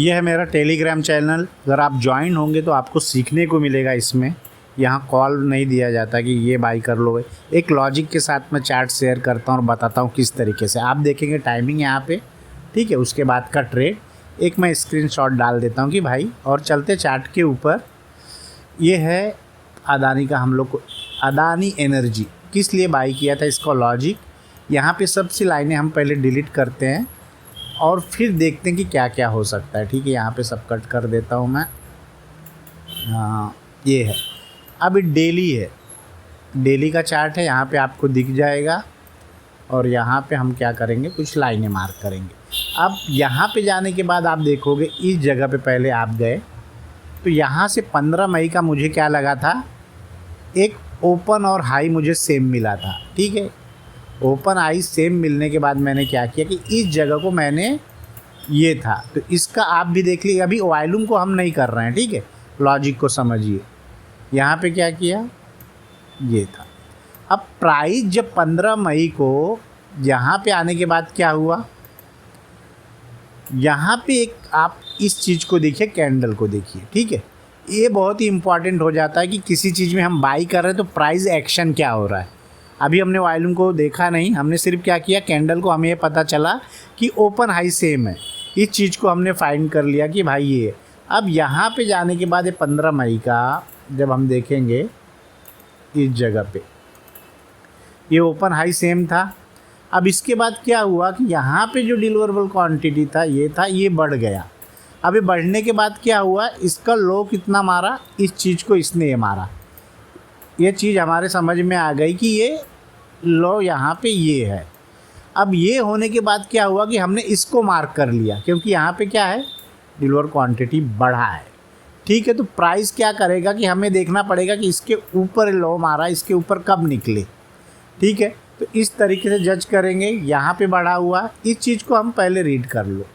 ये है मेरा टेलीग्राम चैनल। अगर आप ज्वाइन होंगे तो आपको सीखने को मिलेगा इसमें। यहाँ कॉल नहीं दिया जाता कि ये बाई कर लो। एक लॉजिक के साथ मैं चार्ट शेयर करता हूँ और बताता हूँ किस तरीके से। आप देखेंगे टाइमिंग यहाँ पे, ठीक है। उसके बाद का ट्रेड एक मैं स्क्रीनशॉट डाल देता हूँ कि भाई, और चलते चार्ट के ऊपर। ये है अदानी का, हम लोग को अदानी एनर्जी किस लिए बाई किया था, इसका लॉजिक। यहाँ पे सबसे लाइनें हम पहले डिलीट करते हैं और फिर देखते हैं कि क्या क्या हो सकता है, ठीक है। यहाँ पे सब कट कर देता हूँ मैं। ये है, अब डेली है, डेली का चार्ट है, यहाँ पे आपको दिख जाएगा। और यहाँ पे हम क्या करेंगे, कुछ लाइनें मार्क करेंगे। अब यहाँ पे जाने के बाद आप देखोगे इस जगह पे पहले आप गए तो यहाँ से 15 मई का मुझे क्या लगा था, एक ओपन और हाई मुझे सेम मिला था, ठीक है। ओपन हाई सेम मिलने के बाद मैंने क्या किया कि इस जगह को मैंने, ये था तो इसका आप भी देख लीजिए। अभी वॉल्यूम को हम नहीं कर रहे हैं, ठीक है, लॉजिक को समझिए। यहाँ पे क्या किया, ये था। अब प्राइस जब 15 मई को यहाँ पे आने के बाद क्या हुआ, यहाँ पे एक आप इस चीज़ को देखिए, कैंडल को देखिए, ठीक है। ये बहुत ही इम्पॉर्टेंट हो जाता है कि किसी चीज़ में हम बाई कर रहे हैं तो प्राइस एक्शन क्या हो रहा है। अभी हमने वॉल्यूम को देखा नहीं, हमने सिर्फ क्या किया, कैंडल को हमें ये पता चला कि ओपन हाई सेम है। इस चीज़ को हमने फाइंड कर लिया कि भाई ये। अब यहाँ पे जाने के बाद ये 15 मई का जब हम देखेंगे इस जगह पे, ये ओपन हाई सेम था। अब इसके बाद क्या हुआ कि यहाँ पे जो डिलीवरेबल क्वांटिटी था, ये था, ये बढ़ गया। अब ये बढ़ने के बाद क्या हुआ, इसका लो कितना मारा, इस चीज़ को इसने ये मारा। ये चीज़ हमारे समझ में आ गई कि ये लो यहाँ पे ये है। अब ये होने के बाद क्या हुआ कि हमने इसको मार्क कर लिया, क्योंकि यहाँ पे क्या है, डिलीवर क्वांटिटी बढ़ा है, ठीक है। तो प्राइस क्या करेगा कि हमें देखना पड़ेगा कि इसके ऊपर लो मारा, इसके ऊपर कब निकले, ठीक है। तो इस तरीके से जज करेंगे। यहाँ पे बढ़ा हुआ, इस चीज़ को हम पहले रीड कर लो।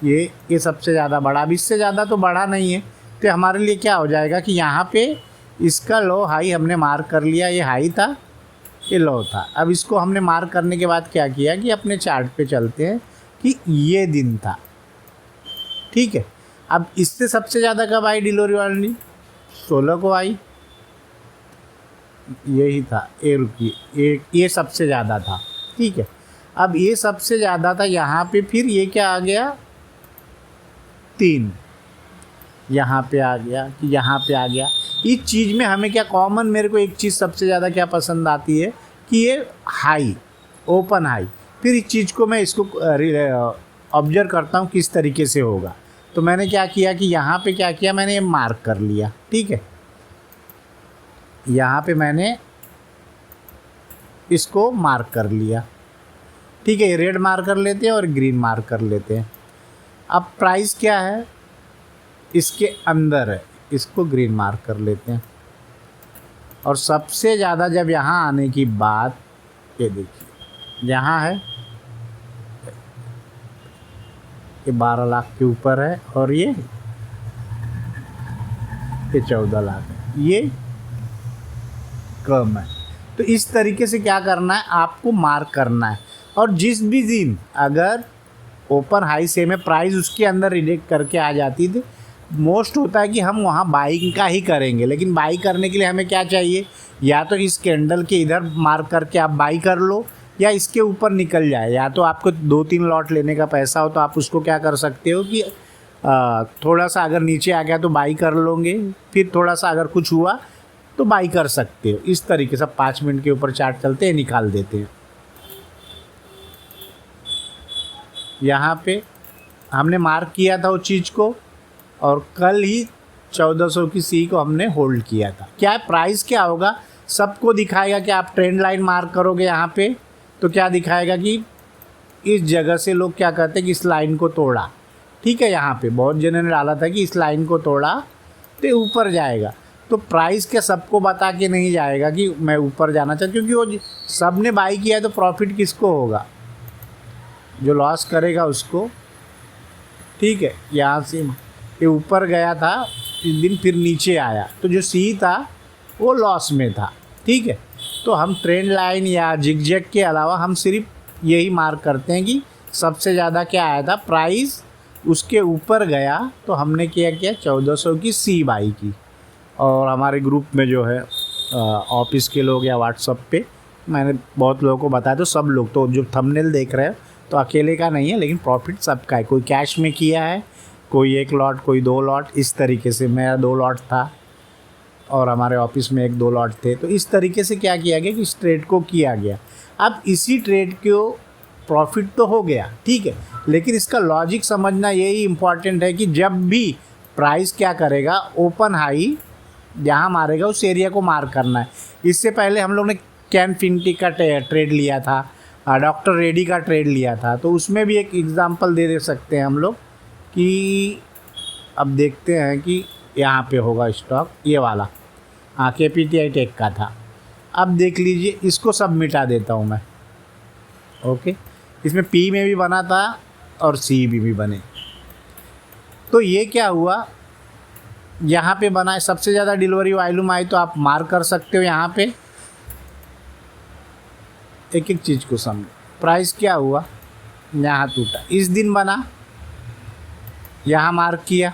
ये सबसे ज़्यादा बढ़ा, अब इससे ज़्यादा तो बढ़ा नहीं है। तो हमारे लिए क्या हो जाएगा कि यहाँ पे इसका लो हाई हमने मार्क कर लिया, ये हाई था, ये लो था। अब इसको हमने मार्क करने के बाद क्या किया कि अपने चार्ट पे चलते हैं कि ये दिन था, ठीक है। अब इससे सबसे ज़्यादा कब आई डिलीवरी वाली, 16 को आई, यही था। ये रुकिए, ये सबसे ज़्यादा था, ठीक है। अब ये सबसे ज़्यादा था यहाँ पे, फिर ये क्या आ गया, 3 यहाँ पे आ गया, कि यहाँ पे आ गया। इस चीज़ में हमें क्या कॉमन, मेरे को एक चीज़ सबसे ज़्यादा क्या पसंद आती है कि ये हाई, ओपन हाई। फिर इस चीज़ को मैं इसको ऑब्जर्व करता हूँ किस तरीके से होगा। तो मैंने क्या किया कि यहाँ पे क्या किया, मैंने ये मार्क कर लिया, ठीक है। यहाँ पे मैंने इसको मार्क कर लिया, ठीक है। रेड मार्क कर लेते हैं और ग्रीन मार्क कर लेते हैं। अब प्राइस क्या है, इसके अंदर है, इसको ग्रीन मार्क कर लेते हैं। और सबसे ज़्यादा जब यहाँ आने की बात, ये देखिए यहाँ है, ये 12 लाख के ऊपर है, और ये 14 लाख है, ये कम है। तो इस तरीके से क्या करना है, आपको मार्क करना है। और जिस भी दिन अगर ओपन हाई सेम है, प्राइस उसके अंदर रिजेक्ट करके आ जाती थी, मोस्ट होता है कि हम वहाँ बाइंग का ही करेंगे। लेकिन बाई करने के लिए हमें क्या चाहिए, या तो इस कैंडल के इधर मार्क करके आप बाई कर लो, या इसके ऊपर निकल जाए। या तो आपको 2-3 लॉट लेने का पैसा हो तो आप उसको क्या कर सकते हो कि थोड़ा सा अगर नीचे आ गया तो बाई कर लोगे, फिर थोड़ा सा अगर कुछ हुआ तो बाई कर सकते हो। इस तरीके से 5 मिनट के ऊपर चार्ट चलते हैं, निकाल देते हैं। यहाँ पे हमने मार्क किया था उस चीज़ को, और कल ही 1400 की सी को हमने होल्ड किया था। क्या है, प्राइस क्या होगा, सबको दिखाएगा कि आप ट्रेंड लाइन मार्क करोगे यहाँ पे तो क्या दिखाएगा कि इस जगह से लोग क्या कहते हैं कि इस लाइन को तोड़ा, ठीक है। यहाँ पे बहुत जने ने डाला था कि इस लाइन को तोड़ा तो ऊपर जाएगा। तो प्राइस क्या सबको बता के नहीं जाएगा कि मैं ऊपर जाना चाहता, क्योंकि वो सब ने बाई किया है तो प्रॉफिट किसको होगा, जो लॉस करेगा उसको, ठीक है। यहाँ से ये ऊपर गया था इस दिन, फिर नीचे आया, तो जो सी था वो लॉस में था, ठीक है। तो हम ट्रेंड लाइन या जिगजैग के अलावा हम सिर्फ यही मार्क करते हैं कि सबसे ज़्यादा क्या आया था, प्राइस उसके ऊपर गया तो हमने क्या किया 1400 की सी बाई की। और हमारे ग्रुप में जो है ऑफिस के लोग या व्हाट्सअप पे मैंने बहुत लोगों को बताया, तो सब लोग तो जो थंबनेल देख रहे हैं तो अकेले का नहीं है, लेकिन प्रॉफिट सबका है। कोई कैश में किया है, कोई 1 लॉट, कोई 2 लॉट, इस तरीके से। मेरा 2 लॉट था और हमारे ऑफिस में 1-2 लॉट थे। तो इस तरीके से क्या किया गया कि इस ट्रेड को किया गया। अब इसी ट्रेड को प्रॉफिट तो हो गया, ठीक है, लेकिन इसका लॉजिक समझना यही इम्पॉर्टेंट है कि जब भी प्राइस क्या करेगा, ओपन हाई जहाँ मारेगा उस एरिया को मार करना है। इससे पहले हम लोग ने कैन फिनिटी का ट्रेड लिया था, डॉक्टर रेड्डी का ट्रेड लिया था, तो उसमें भी एक एग्जांपल दे सकते हैं हम लोग कि अब देखते हैं कि यहाँ पे होगा स्टॉक ये वाला, हाँ KPTI टेक का था। अब देख लीजिए, इसको सब मिटा देता हूँ मैं। ओके, इसमें P में भी बना था और C में भी बने। तो ये क्या हुआ, यहाँ पे बना है, सबसे ज़्यादा डिलीवरी वॉल्यूम आई, तो आप मार्क कर सकते हो यहाँ पे। एक एक चीज़ को समझो। प्राइस क्या हुआ, यहाँ टूटा, इस दिन बना, यहाँ मार्क किया,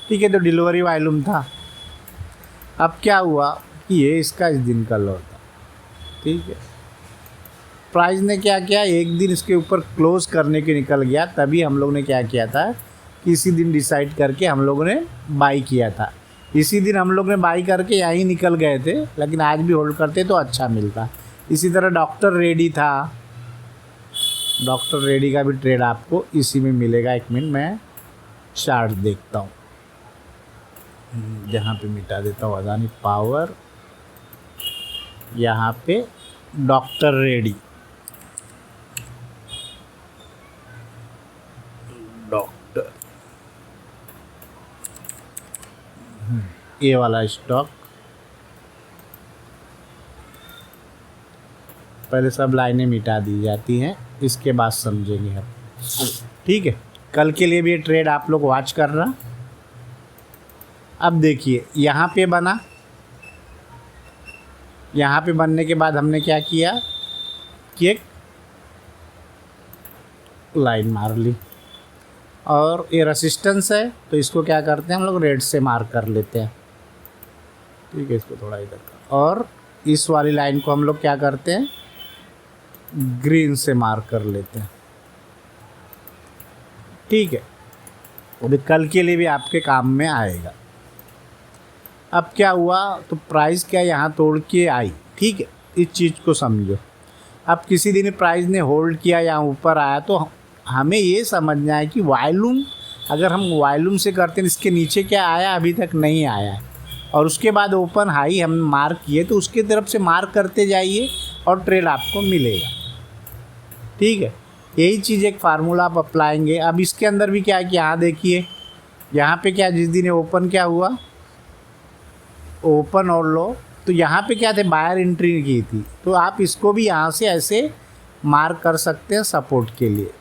ठीक है, तो डिलीवरी वॉल्यूम था। अब क्या हुआ कि ये इसका इस दिन का लो था, ठीक है। प्राइस ने क्या किया, एक दिन इसके ऊपर क्लोज करने के निकल गया, तभी हम लोग ने क्या किया था कि इसी दिन डिसाइड करके हम लोगों ने बाई किया था। इसी दिन हम लोग ने बाई करके यहीं निकल गए थे, लेकिन आज भी होल्ड करते तो अच्छा मिलता। इसी तरह डॉक्टर रेड्डी था, डॉक्टर रेड्डी का भी ट्रेड आपको इसी में मिलेगा। 1 मिनट मैं चार्ट देखता हूँ, जहाँ पे मिटा देता हूँ अदानी पावर, यहाँ पे डॉक्टर रेड्डी, डॉक्टर ये वाला स्टॉक, पहले सब लाइनें मिटा दी जाती हैं, इसके बाद समझेंगे हम, ठीक है। कल के लिए भी ये ट्रेड आप लोग वॉच करना। अब देखिए यहाँ पे बना, यहाँ पे बनने के बाद हमने क्या किया कि एक लाइन मार ली, और ये रेसिस्टेंस है तो इसको क्या करते हैं हम लोग रेड से मार्क कर लेते हैं, ठीक है। इसको थोड़ा इधर कर, और इस वाली लाइन को हम लोग क्या करते हैं ग्रीन से मार्क कर लेते हैं, ठीक है। अभी कल के लिए भी आपके काम में आएगा। अब क्या हुआ, तो प्राइस क्या यहाँ तोड़ के आई, ठीक है, इस चीज़ को समझो। अब किसी दिन प्राइस ने होल्ड किया, यहाँ ऊपर आया, तो हमें ये समझना है कि वॉल्यूम, अगर हम वॉल्यूम से करते हैं, इसके नीचे क्या आया, अभी तक नहीं आया है, और उसके बाद ओपन हाई हम मार्क किए, तो उसके तरफ से मार्क करते जाइए और ट्रेड आपको मिलेगा, ठीक है। यही चीज़ एक फार्मूला आप अप्लाएंगे। अब इसके अंदर भी क्या है कि यहाँ देखिए, यहाँ पे क्या जिस दिन ओपन क्या हुआ, ओपन और लो, तो यहाँ पे क्या थे बायर एंट्री की थी, तो आप इसको भी यहाँ से ऐसे मार्क कर सकते हैं सपोर्ट के लिए।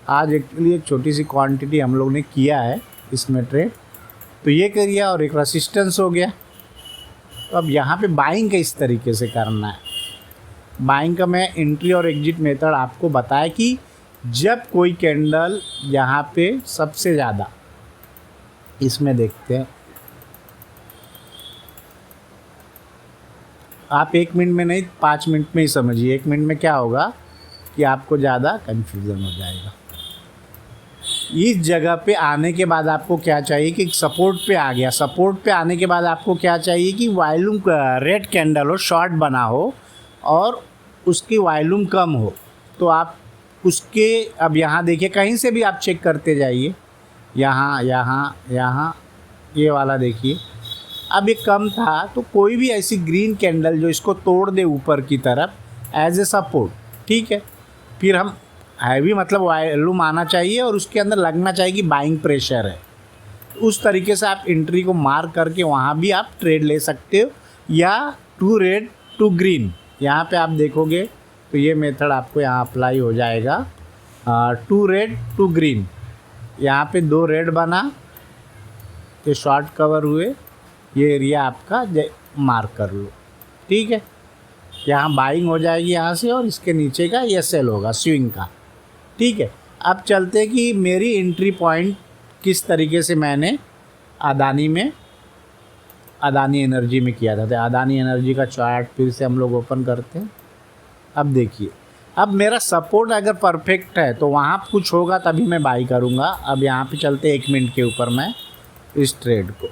आज एक्चुअली एक छोटी सी क्वांटिटी हम लोग ने किया है इसमें ट्रेड, तो ये करिए, और एक रेसिस्टेंस हो गया। तो अब यहाँ पे बाइंग का इस तरीके से करना है। बाइंग का मैं एंट्री और एग्जिट मेथड आपको बताया कि जब कोई कैंडल यहाँ पे सबसे ज़्यादा, इसमें देखते हैं, आप 1 मिनट में नहीं 5 मिनट में ही समझिए। 1 मिनट में क्या होगा कि आपको ज़्यादा कन्फ्यूज़न हो जाएगा। इस जगह पे आने के बाद आपको क्या चाहिए कि सपोर्ट पे आ गया, सपोर्ट पे आने के बाद आपको क्या चाहिए कि वॉल्यूम रेड कैंडल हो, शॉर्ट बना हो और उसकी वॉल्यूम कम हो, तो आप उसके, अब यहाँ देखिए, कहीं से भी आप चेक करते जाइए, यहाँ यहाँ यहाँ ये वाला देखिए, अब ये कम था, तो कोई भी ऐसी ग्रीन कैंडल जो इसको तोड़ दे ऊपर की तरफ एज ए सपोर्ट, ठीक है। फिर हम हैवी मतलब वॉल्यूम आना चाहिए और उसके अंदर लगना चाहिए कि बाइंग प्रेशर है, उस तरीके से आप एंट्री को मार्क करके वहाँ भी आप ट्रेड ले सकते हो। या टू रेड टू ग्रीन, यहाँ पे आप देखोगे तो ये मेथड आपको यहाँ अप्लाई हो जाएगा। टू रेड टू ग्रीन, यहाँ पे 2 रेड बना, ये शॉर्ट कवर हुए, ये एरिया आपका मार्क कर लो, ठीक है। यहाँ बाइंग हो जाएगी यहाँ से, और इसके नीचे का ये सेल होगा स्विंग का, ठीक है। अब चलते कि मेरी एंट्री पॉइंट किस तरीके से मैंने अदानी एनर्जी में किया था। तो अदानी एनर्जी का चार्ट फिर से हम लोग ओपन करते हैं। अब देखिए, अब मेरा सपोर्ट अगर परफेक्ट है तो वहाँ कुछ होगा तभी मैं बाई करूँगा। अब यहाँ पे चलते 1 मिनट के ऊपर मैं इस ट्रेड को,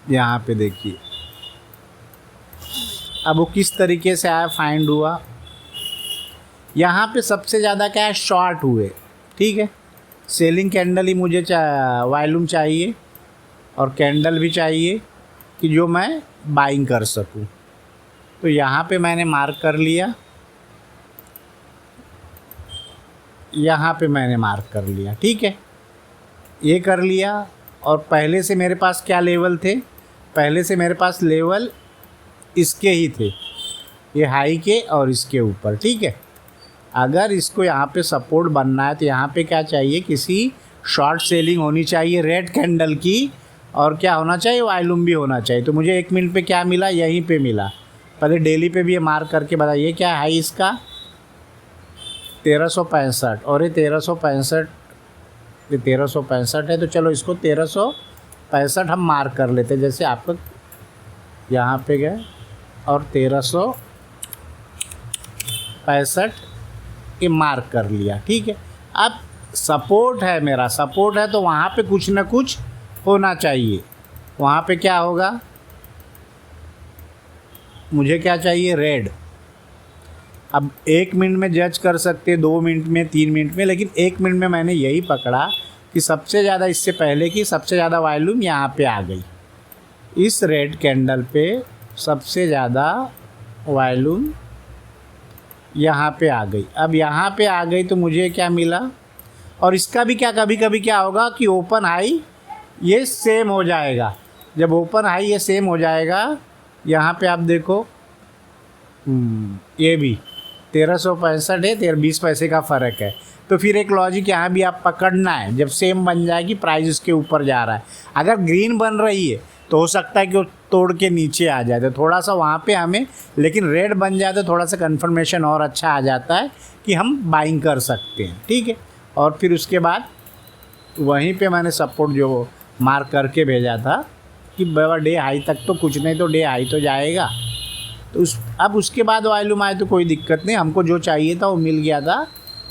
यहाँ पे देखिए अब वो किस तरीके से आया, फाइंड हुआ। यहाँ पे सबसे ज़्यादा क्या है, शॉर्ट हुए, ठीक है। सेलिंग कैंडल ही मुझे वॉल्यूम चाहिए और कैंडल भी चाहिए कि जो मैं बाइंग कर सकूं। तो यहाँ पे मैंने मार्क कर लिया, यहाँ पे मैंने मार्क कर लिया, ठीक है, ये कर लिया। और पहले से मेरे पास क्या लेवल थे, पहले से मेरे पास लेवल इसके ही थे, ये हाई के और इसके ऊपर, ठीक है। अगर इसको यहाँ पे सपोर्ट बनना है तो यहाँ पे क्या चाहिए, किसी शॉर्ट सेलिंग होनी चाहिए रेड कैंडल की, और क्या होना चाहिए, वॉल्यूम भी होना चाहिए। तो मुझे 1 मिनट पे क्या मिला, यहीं पे मिला। पहले डेली पे भी ये मार्क करके बताइए क्या है हाई इसका, 1365, और ये 1365 है। तो चलो इसको 1365 हम मार्क कर लेते हैं। जैसे आपको यहाँ पे गए और 1365 ये मार्क कर लिया, ठीक है। अब सपोर्ट है, मेरा सपोर्ट है तो वहाँ पे कुछ ना कुछ होना चाहिए। वहाँ पे क्या होगा, मुझे क्या चाहिए, रेड। अब 1 मिनट में जज कर सकते, 2 मिनट में, 3 मिनट में, लेकिन 1 मिनट में मैंने यही पकड़ा कि सबसे ज़्यादा, इससे पहले की सबसे ज़्यादा वॉल्यूम यहाँ पे आ गई, इस रेड कैंडल पे सबसे ज़्यादा वॉल्यूम यहाँ पे आ गई। अब यहाँ पे आ गई तो मुझे क्या मिला, और इसका भी क्या, कभी कभी क्या होगा कि ओपन हाई ये सेम हो जाएगा। जब ओपन हाई ये सेम हो जाएगा, यहाँ पे आप देखो ये भी 1365 है, 20 पैसे का फ़र्क है। तो फिर एक लॉजिक यहाँ भी आप पकड़ना है, जब सेम बन जाएगी प्राइस इसके ऊपर जा रहा है। अगर ग्रीन बन रही है तो हो सकता है कि वो तोड़ के नीचे आ जाए, तो थोड़ा सा वहाँ पे हमें, लेकिन रेड बन जाए तो थोड़ा सा कन्फर्मेशन और अच्छा आ जाता है कि हम बाइंग कर सकते हैं, ठीक है। और फिर उसके बाद वहीं पे मैंने सपोर्ट जो मार्क करके भेजा था कि बाबा डे हाई तक तो कुछ नहीं तो डे हाई तो जाएगा। तो अब उसके बाद वॉल्यूम आए तो कोई दिक्कत नहीं, हमको जो चाहिए था वो मिल गया था,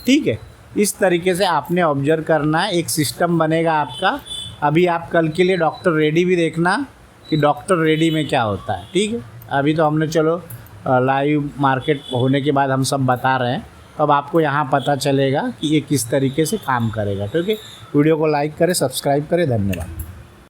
ठीक है। इस तरीके से आपने ऑब्जर्व करना है, एक सिस्टम बनेगा आपका। अभी आप कल के लिए डॉक्टर रेडी भी देखना कि डॉक्टर रेडी में क्या होता है, ठीक है। अभी तो हमने चलो लाइव मार्केट होने के बाद हम सब बता रहे हैं, अब आपको यहाँ पता चलेगा कि ये किस तरीके से काम करेगा, ठीक है। वीडियो को लाइक करें, सब्सक्राइब करें, धन्यवाद।